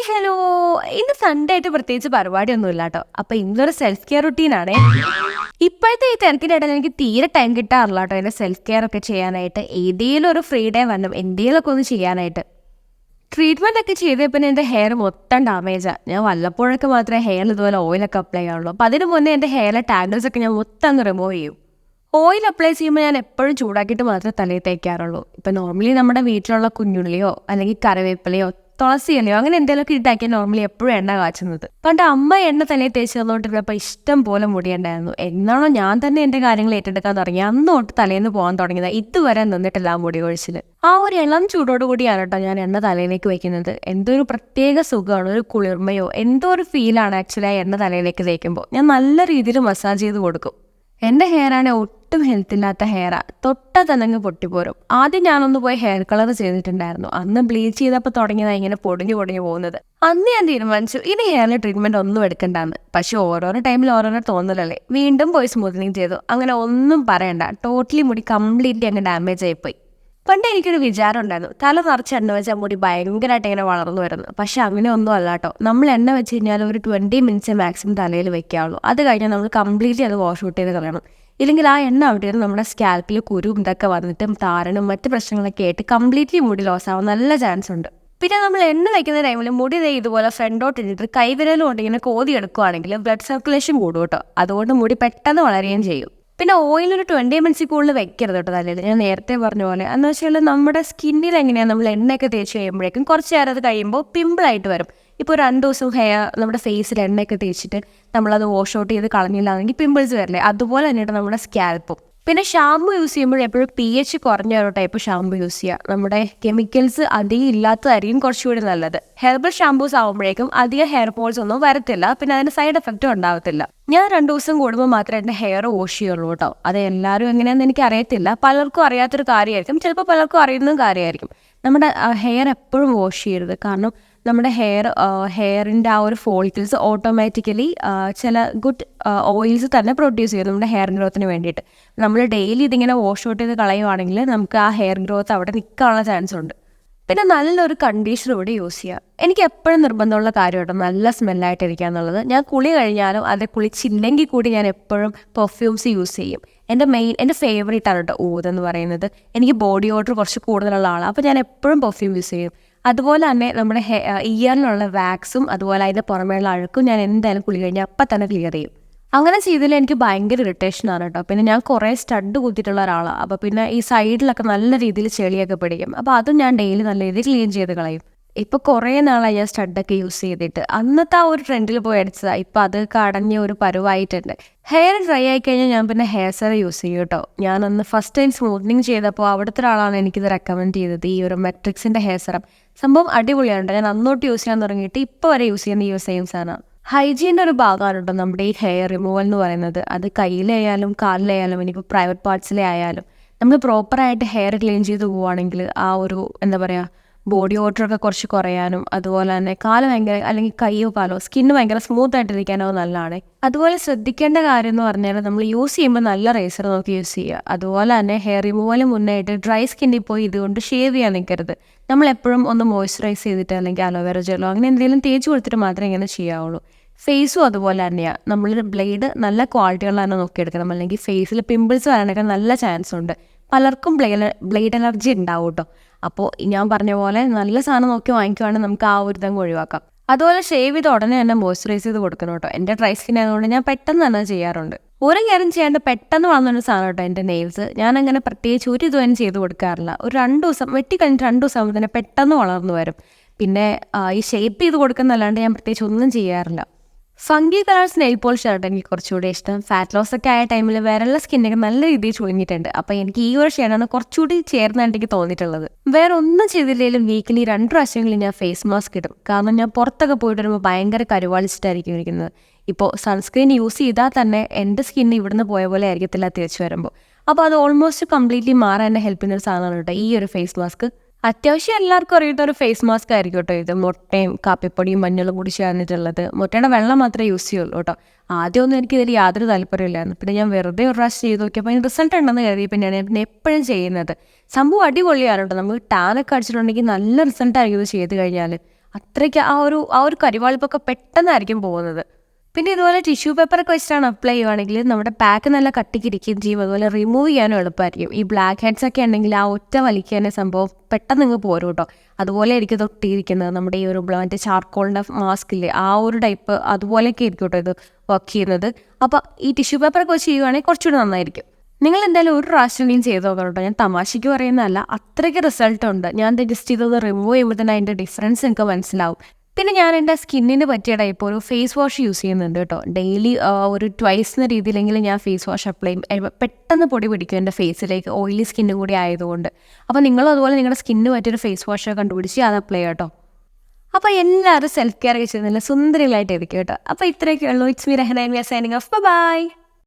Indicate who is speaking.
Speaker 1: Hello. ഇന്ന് Sunday ആയിട്ട് പ്രത്യേകിച്ച് പരിപാടിയൊന്നും ഇല്ല കേട്ടോ. അപ്പൊ ഇന്നൊരു സെൽഫ് കെയർ റുട്ടീനാണേ. ഇപ്പോഴത്തെ ഈ തിരക്കിനിടയിൽ എനിക്ക് തീരെ ടൈം കിട്ടാറില്ല കേട്ടോ എന്റെ സെൽഫ് കെയർ ഒക്കെ ചെയ്യാനായിട്ട്. ഏതെങ്കിലും ഒരു ഫ്രീ ഡേ വന്നും എന്തെങ്കിലുമൊക്കെ ഒന്ന് ചെയ്യാനായിട്ട്. ട്രീറ്റ്മെന്റ് ഒക്കെ ചെയ്തേ പിന്നെ എന്റെ ഹെയർ മൊത്തം ഡാമേജാണ്. ഞാൻ വല്ലപ്പോഴൊക്കെ മാത്രമേ ഹെയറിൽ ഇതുപോലെ ഓയിലൊക്കെ അപ്ലൈ ചെയ്യാറുള്ളൂ. അപ്പൊ അതിന് മുന്നേ എന്റെ ഹെയറിലെ ടാങ്കിൾസ് ഒക്കെ ഞാൻ മൊത്തം ഒന്ന് റിമൂവ് ചെയ്യും. ഓയിൽ അപ്ലൈ ചെയ്യുമ്പോൾ ഞാൻ എപ്പോഴും ചൂടാക്കിയിട്ട് മാത്രമേ തലയിൽ തേക്കാറുള്ളൂ. ഇപ്പം നോർമലി നമ്മുടെ വീട്ടിലുള്ള കുഞ്ഞുള്ളിയോ അല്ലെങ്കിൽ കറിവേപ്പിലയോ തുളസി ഇലയോ അങ്ങനെ എന്തെങ്കിലുമൊക്കെ ഇട്ടാക്കിയാൽ നോർമലി എപ്പോഴും എണ്ണ കാച്ചുന്നത്. പണ്ട് അമ്മ എണ്ണ തലയിൽ തേച്ച് തന്നോണ്ടിരുന്നപ്പോൾ ഇഷ്ടം പോലെ മുടിയുണ്ടായിരുന്നു. എന്നാണോ ഞാൻ തന്നെ എൻ്റെ കാര്യങ്ങൾ ഏറ്റെടുക്കാൻ തുടങ്ങി അന്ന് തൊട്ട് തലേന്ന് പോകാൻ തുടങ്ങിയത് ഇതുവരെ നിന്നിട്ടില്ല മുടി കൊഴിച്ചിൽ. ആ ഒരു ഇളം ചൂടോടുകൂടിയാണ് കേട്ടോ ഞാൻ എണ്ണ തലയിലേക്ക് വെക്കുന്നത്. എന്തോ ഒരു പ്രത്യേക സുഖമാണ്, ഒരു കുളിർമയോ എന്തോ ഒരു ഫീലാണ് ആക്ച്വലി ആ എണ്ണ തലയിലേക്ക് തേക്കുമ്പോൾ. ഞാൻ നല്ല രീതിയിൽ മസാജ് ചെയ്ത് കൊടുക്കും. എൻ്റെ ഹെയറാണ് ഒട്ടും ഹെൽത്ത് ഇല്ലാത്ത ഹെയറാ. തൊട്ടാൽ തന്നെ പൊട്ടിപ്പോരും. ആദ്യം ഞാനൊന്ന് പോയി ഹെയർ കളർ ചെയ്തിട്ടുണ്ടായിരുന്നു. അന്ന് ബ്ലീച്ച് ചെയ്തപ്പോൾ തുടങ്ങിയതാണ് ഇങ്ങനെ പൊടിഞ്ഞു പോകുന്നത്. അന്ന് ഞാൻ തീരുമാനിച്ചു ഇനി ഹെയറിൽ ട്രീറ്റ്മെന്റ് ഒന്നും എടുക്കണ്ടെന്ന്. പക്ഷെ ഓരോരോ ടൈമിൽ ഓരോരോ തോന്നലല്ലേ. വീണ്ടും പോയി സ്മൂത്തനിങ് ചെയ്തു. അങ്ങനെ ഒന്നും പറയണ്ട, ടോട്ടലി മുടി കംപ്ലീറ്റ്ലി അങ്ങ് ഡാമേജ് ആയിപ്പോയി. പണ്ട് എനിക്കൊരു വിചാരം ഉണ്ടായിരുന്നു, തല നിറച്ച് എണ്ണ വെച്ചാൽ മുടി ഭയങ്കരമായിട്ട് ഇങ്ങനെ വളർന്നു വരുന്നു. പക്ഷെ അങ്ങനെ ഒന്നും അല്ല കേട്ടോ. നമ്മൾ എണ്ണ വെച്ച് കഴിഞ്ഞാൽ ഒരു 20 മിനിറ്റ്സ് മാക്സിമം തലയിൽ വെക്കാവുള്ളൂ. അത് കഴിഞ്ഞാൽ നമ്മൾ കംപ്ലീറ്റ്ലി അത് വാഷ് ഔട്ട് ചെയ്ത് കളയണം. ഇല്ലെങ്കിൽ ആ എണ്ണ അവിടെ നമ്മുടെ സ്കാൽപ്പിൽ കുരു ഇതൊക്കെ വന്നിട്ടും താരനും മറ്റ് പ്രശ്നങ്ങളൊക്കെ ആയിട്ട് കംപ്ലീറ്റ്ലി മുടി ലോസ് ആവാൻ നല്ല ചാൻസ് ഉണ്ട്. പിന്നെ നമ്മൾ എണ്ണ വയ്ക്കുന്ന ടൈമിൽ മുടി ഇതുപോലെ ഫ്രണ്ടോട്ട് ഇട്ടിട്ട് കൈവിരലും കൊണ്ട് ഇങ്ങനെ കോതി എടുക്കുകയാണെങ്കിൽ ബ്ലഡ് സർക്കുലേഷൻ കൂടും കേട്ടോ. അതുകൊണ്ട് മുടി പെട്ടെന്ന് വളരുകയും ചെയ്യും. പിന്നെ ഓയിൽ ഒരു 20 മിനിറ്റ്സ് കൂടുതൽ വെക്കരുത് കേട്ടോ തലയിൽ. ഞാൻ നേരത്തെ പറഞ്ഞ പോലെ എന്ന് വെച്ചാൽ നമ്മുടെ സ്കിന്നിൽ എങ്ങനെയാണ് നമ്മൾ എണ്ണയൊക്കെ തേച്ച് കഴിയുമ്പോഴേക്കും കുറച്ച് നേരം അത് കഴിയുമ്പോൾ പിമ്പിളായിട്ട് വരും. ഇപ്പോൾ 2 ദിവസം നമ്മുടെ ഫേസിൽ എണ്ണയൊക്കെ തേച്ചിട്ട് നമ്മളത് വാഷ് ഔട്ട് ചെയ്ത് കളഞ്ഞില്ലാന്നെങ്കിൽ പിമ്പിൾസ് വരില്ലേ, അതുപോലെ തന്നെയാണ് നമ്മുടെ സ്കാൽപ്പും. പിന്നെ ഷാമ്പു യൂസ് ചെയ്യുമ്പോൾ എപ്പോഴും pH കുറഞ്ഞ ഒരു ടൈപ്പ് ഷാമ്പു യൂസ് ചെയ്യുക. നമ്മുടെ കെമിക്കൽസ് അധികം ഇല്ലാത്തതായിരിക്കും കുറച്ചുകൂടി നല്ലത്. ഹെർബൽ ഷാമ്പൂസ് ആകുമ്പോഴേക്കും അധികം ഹെയർ ഫോൾസ് ഒന്നും വരത്തില്ല. പിന്നെ അതിന് സൈഡ് എഫക്റ്റും ഉണ്ടാവത്തില്ല. ഞാൻ 2 ദിവസം കൂടുമ്പോൾ മാത്രമേ എൻ്റെ ഹെയർ വാഷ് ചെയ്യുള്ളൂ കേട്ടോ. അത് എല്ലാവരും എങ്ങനെയാണെന്ന് എനിക്ക് അറിയത്തില്ല. പലർക്കും അറിയാത്തൊരു കാര്യമായിരിക്കും, ചിലപ്പോൾ പലർക്കും അറിയുന്നതും കാര്യമായിരിക്കും. നമ്മുടെ ഹെയർ എപ്പോഴും വാഷ് ചെയ്യരുത്. കാരണം നമ്മുടെ ഹെയറിൻ്റെ ആ ഒരു ഫോളിക്കിൾസ് ഓട്ടോമാറ്റിക്കലി ചില ഗുഡ് ഓയിൽസ് തന്നെ പ്രൊഡ്യൂസ് ചെയ്യും നമ്മുടെ ഹെയർ ഗ്രോത്തിന് വേണ്ടിയിട്ട്. നമ്മൾ ഡെയിലി ഇതിങ്ങനെ വാഷ് ഔട്ട് ചെയ്ത് കളയുവാണെങ്കിൽ നമുക്ക് ആ ഹെയർ ഗ്രോത്ത് അവിടെ നിൽക്കാനുള്ള ചാൻസ് ഉണ്ട്. പിന്നെ നല്ലൊരു കണ്ടീഷണർ കൂടി യൂസ് ചെയ്യുക. എനിക്ക് എപ്പോഴും നിർബന്ധമുള്ള കാര്യം കേട്ടോ നല്ല സ്മെല്ലായിട്ടിരിക്കുക എന്നുള്ളത്. ഞാൻ കുളി കഴിഞ്ഞാലും അത് കുളിച്ചില്ലെങ്കിൽ കൂടി ഞാൻ എപ്പോഴും പെർഫ്യൂംസ് യൂസ് ചെയ്യും. എൻ്റെ ഫേവറേറ്റ് ആണ് കേട്ടോ ഊതെന്ന് പറയുന്നത്. എനിക്ക് ബോഡി ഓഡർ കുറച്ച് കൂടുതലുള്ള ആളാണ്. അപ്പോൾ ഞാൻ എപ്പോഴും പെർഫ്യൂം യൂസ് ചെയ്യും. അതുപോലെ തന്നെ നമ്മുടെ ഇയറിലുള്ള വാക്സും അതുപോലെ അതിൻ്റെ പുറമേയുള്ള അഴുക്കും ഞാൻ എന്തായാലും കുളി കഴിഞ്ഞാൽ അപ്പം തന്നെ ക്ലിയർ ചെയ്യും. അങ്ങനെ ചെയ്തതിൽ എനിക്ക് ഭയങ്കര ഇറിറ്റേഷനാണ് കേട്ടോ. പിന്നെ ഞാൻ കുറേ സ്റ്റഡ് കുത്തിയിട്ടുള്ള ഒരാളാണ്. അപ്പോൾ പിന്നെ ഈ സൈഡിലൊക്കെ നല്ല രീതിയിൽ ചെളിയൊക്കെ പിടിക്കും. അപ്പോൾ അതും ഞാൻ ഡെയിലി നല്ല രീതിയിൽ ക്ലീൻ ചെയ്ത് കളയും. ഇപ്പോൾ കുറേ നാളായി ഞാൻ സ്റ്റഡൊക്കെ യൂസ് ചെയ്തിട്ട്. അന്നത്തെ ആ ഒരു ട്രെൻഡിൽ പോയി അടിച്ചതാണ്. ഇപ്പോൾ അത് കടഞ്ഞ ഒരു പരുവായിട്ടുണ്ട്. ഹെയർ ഡ്രൈ ആയി കഴിഞ്ഞാൽ ഞാൻ പിന്നെ ഹെയർ സെറം യൂസ് ചെയ്യും കേട്ടോ. ഞാനന്ന് ഫസ്റ്റ് ടൈം സ്മൂത്തനിങ് ചെയ്തപ്പോൾ അവിടുത്തെ ഒരാളാണ് എനിക്കിത് റെക്കമെൻഡ് ചെയ്തത്, ഈ ഒരു മെട്രിക്സിൻ്റെ ഹെയർ സെറം. സംഭവം അടിപൊളിയാണ്. ഞാൻ അന്നോട്ട് യൂസ് ചെയ്യാൻ തുടങ്ങിയിട്ട് ഇപ്പോൾ വരെ യൂസ് ചെയ്യുന്ന ഈ ഒരു സെയിം സാധനമാണ്. ഹൈജീൻ്റെ ഒരു ഭാഗമാണ് കേട്ടോ നമ്മുടെ ഈ ഹെയർ റിമൂവൽ എന്ന് പറയുന്നത്. അത് കയ്യിലായാലും കാലിലായാലും ഇനിയിപ്പോൾ പ്രൈവറ്റ് പാർട്സിലെ ആയാലും നമ്മൾ പ്രോപ്പറായിട്ട് ഹെയർ ക്ലീൻ ചെയ്ത് പോവുകയാണെങ്കിൽ ആ ഒരു എന്താ പറയുക ബോഡി ഓഡറൊക്കെ കുറച്ച് കുറയാനും അതുപോലെ തന്നെ കാല് ഭയങ്കര അല്ലെങ്കിൽ കയ്യോ കാലോ സ്കിന്ന് ഭയങ്കര സ്മൂത്ത് ആയിട്ടിരിക്കാനോ നല്ലതാണ്. അതുപോലെ ശ്രദ്ധിക്കേണ്ട കാര്യം എന്ന് പറഞ്ഞാൽ നമ്മൾ യൂസ് ചെയ്യുമ്പോൾ നല്ല റേസർ നോക്കി യൂസ് ചെയ്യുക. അതുപോലെ തന്നെ ഹെയർ റിമൂവലിന് മുന്നായിട്ട് ഡ്രൈ സ്കിന്നിൽ പോയി ഇതുകൊണ്ട് ഷേവ് ചെയ്യാൻ നിൽക്കരുത്. നമ്മൾ എപ്പോഴും ഒന്ന് മോയ്സ്ചറൈസ് ചെയ്തിട്ട് അല്ലെങ്കിൽ അലോവേറ ജെല്ലോ അങ്ങനെ എന്തെങ്കിലും തേച്ച് കൊടുത്തിട്ട് മാത്രമേ ഇങ്ങനെ ചെയ്യാവുള്ളൂ. ഫേസും അതുപോലെ തന്നെയാണ്. നമ്മൾ ബ്ലേഡ് നല്ല ക്വാളിറ്റിയുള്ള തന്നെ നോക്കിയെടുക്കണം. അല്ലെങ്കിൽ ഫേസിൽ പിമ്പിൾസ് വരാനൊക്കെ നല്ല ചാൻസ് ഉണ്ട്. പലർക്കും ബ്ലേഡ് അലർജി ഉണ്ടാവും കേട്ടോ. അപ്പോൾ ഞാൻ പറഞ്ഞ പോലെ നല്ല സാധനം നോക്കി വാങ്ങിക്കുവാണെങ്കിൽ നമുക്ക് ആ ഒരു ഇതങ്ങ് ഒഴിവാക്കാം. അതുപോലെ ഷേവ് ചെയ്ത് ഉടനെ തന്നെ മോയ്സ്ചറൈസ് ചെയ്ത് കൊടുക്കണം കേട്ടോ. എൻ്റെ ഡ്രൈ സ്കിൻ ആയതുകൊണ്ട് ഞാൻ പെട്ടെന്ന് തന്നെ ചെയ്യാറുണ്ട്. ഒരു കാര്യം ചെയ്യാണ്ട് പെട്ടെന്ന് വളർന്നൊരു സാധനം കേട്ടോ എൻ്റെ നെയിൽസ്. ഞാൻ അങ്ങനെ പ്രത്യേകിച്ച് ഒരു ഇതുവരെ ചെയ്ത് കൊടുക്കാറില്ല. ഒരു 2 ദിവസം വെട്ടി കഴിഞ്ഞിട്ട് 2 ദിവസം ആകുമ്പോൾ തന്നെ പെട്ടെന്ന് വളർന്നു വരും. പിന്നെ ഈ ഷേപ്പ് ചെയ്ത് കൊടുക്കുന്നല്ലാണ്ട് ഞാൻ പ്രത്യേകിച്ച് ഒന്നും ചെയ്യാറില്ല. ഫംഗി കളേഴ്സ് നെയിൽ പോളിഷ് ആയിട്ട് എനിക്ക് കുറച്ചുകൂടി ഇഷ്ടം. ഫാറ്റ് ലോസ് ഒക്കെ ആയ ടൈമിൽ വേറെയുള്ള സ്കിന്നൊക്കെ നല്ല രീതിയിൽ ചുളിഞ്ഞിട്ടുണ്ട്. അപ്പോൾ എനിക്ക് ഈ ഒരു ഷെയ്ഡാണ് കുറച്ചുകൂടി ചേർന്നായിട്ട് എനിക്ക് തോന്നിയിട്ടുള്ളത്. വേറെ ഒന്നും ചെയ്തില്ലെങ്കിലും വീക്കിലി 2 പ്രാവശ്യങ്ങളിൽ ഞാൻ ഫേസ് മാസ്ക് ഇടും. കാരണം ഞാൻ പുറത്തൊക്കെ പോയിട്ട് വരുമ്പോൾ ഭയങ്കര കരുവാളിച്ചിട്ടായിരിക്കും ഇരിക്കുന്നത്. ഇപ്പോൾ സൺസ്ക്രീൻ യൂസ് ചെയ്താൽ തന്നെ എൻ്റെ സ്കിന്ന് ഇവിടുന്ന് പോയ പോലെ ആയിരിക്കത്തില്ല തിരിച്ചു വരുമ്പോൾ. അപ്പോൾ അത് ഓൾമോസ്റ്റ് കംപ്ലീറ്റ്ലി മാറാൻ എന്നെ ഹെൽപ്പ് ചെയ്യുന്ന ഒരു സാധനമാണ് കേട്ടോ ഈ ഒരു ഫേസ് മാസ്ക്. അത്യാവശ്യം എല്ലാവർക്കും അറിയുന്ന ഒരു ഫേസ് മാസ്ക് ആയിരിക്കും കേട്ടോ ഇത്. മുട്ടയും കാപ്പിപ്പൊടിയും മഞ്ഞളും കൂടി ചേർന്നിട്ടുള്ളത്. മുട്ടയുടെ വെള്ളം മാത്രമേ യൂസ് ചെയ്യുള്ളൂ കേട്ടോ. ആദ്യമൊന്നും എനിക്ക് ഇതിൽ യാതൊരു താല്പര്യമില്ലായിരുന്നു. പിന്നെ ഞാൻ വെറുതെ ഒരു പ്രാവശ്യം ചെയ്ത് നോക്കിയപ്പോൾ അതിന് റിസൾട്ട് ഉണ്ടെന്ന് കരുതി പിന്നെ ഞാൻ എപ്പോഴും ചെയ്യുന്നത്. സംഭവം അടിപൊളിയാണ് കേട്ടോ. നമുക്ക് ടാനൊക്കെ അടിച്ചിട്ടുണ്ടെങ്കിൽ നല്ല റിസൾട്ട് ആയിരിക്കും ഇത് ചെയ്ത് കഴിഞ്ഞാൽ. അത്രയ്ക്ക് ആ ഒരു കരിവാളിപ്പൊക്കെ പെട്ടെന്നായിരിക്കും പോകുന്നത്. പിന്നെ ഇതുപോലെ ടിഷ്യൂ പേപ്പറൊക്കെ വെച്ചിട്ടാണ് അപ്ലൈ ചെയ്യുവാണെങ്കിൽ നമ്മുടെ പാക്ക് നല്ല കട്ടിക്കിരിക്കുകയും ചെയ്യും. അതുപോലെ റിമൂവ് ചെയ്യാനും എളുപ്പമായിരിക്കും. ഈ ബ്ലാക്ക് ഹെഡ്സ് ഒക്കെ ഉണ്ടെങ്കിൽ ആ ഒറ്റ വലിക്കാനെ സംഭവം പെട്ടെന്ന് ഇങ്ങ് പോരും കേട്ടോ. അതുപോലെ ആയിരിക്കും ഇത് ഒട്ടിയിരിക്കുന്നത്. നമ്മുടെ ഈ ഒരു മറ്റേ ചാർക്കോളിൻ്റെ മാസ്കില്ലേ, ആ ഒരു ടൈപ്പ് അതുപോലെയൊക്കെ ആയിരിക്കും കേട്ടോ ഇത് വർക്ക് ചെയ്യുന്നത്. അപ്പോൾ ഈ ടിഷ്യൂ പേപ്പറൊക്കെ വെച്ച് ചെയ്യുവാണെങ്കിൽ കുറച്ചുകൂടി നന്നായിരിക്കും. നിങ്ങൾ എന്തായാലും ഒരു പ്രാവശ്യം ചെയ്ത് നോക്കണം കേട്ടോ. ഞാൻ തമാശയ്ക്ക് പറയുന്നതല്ല, അത്രയ്ക്ക് റിസൾട്ട് ഉണ്ട്. ഞാൻ ജസ്റ്റ് ഇതൊന്ന് റിമൂവ് ചെയ്യുമ്പോൾ തന്നെ അതിൻ്റെ ഡിഫറൻസ് എനിക്ക് മനസ്സിലാവും. പിന്നെ ഞാൻ എൻ്റെ സ്കിന്നിന് പറ്റിയ ടൈപ്പ് ഒരു ഫേസ് വാഷ് യൂസ് ചെയ്യുന്നുണ്ട് കേട്ടോ. ഡെയിലി ഒരു ട്വൈസ് എന്ന രീതിയിലെങ്കിലും ഞാൻ ഫേസ് വാഷ് അപ്ലൈ ചെയ്യും. പെട്ടെന്ന് പൊടി പിടിക്കും എൻ്റെ ഫേസിലേക്ക്, ഓയിലി സ്കിന്നും കൂടി ആയതുകൊണ്ട്. അപ്പോൾ നിങ്ങളും അതുപോലെ നിങ്ങളുടെ സ്കിന്നിന് പറ്റിയൊരു ഫേസ് വാഷ് കണ്ടുപിടിച്ച് അത് അപ്ലൈ ചെയ്യാം കേട്ടോ. അപ്പോൾ എല്ലാവരും സെൽഫ് കെയർ ഒക്കെ ചെയ്യുന്നില്ല, സുന്ദരികളായിട്ട് ഇരിക്കും കേട്ടോ. അപ്പോൾ ഇത്രയൊക്കെ ഉള്ളൂ. It's me Rahana, signing off. By.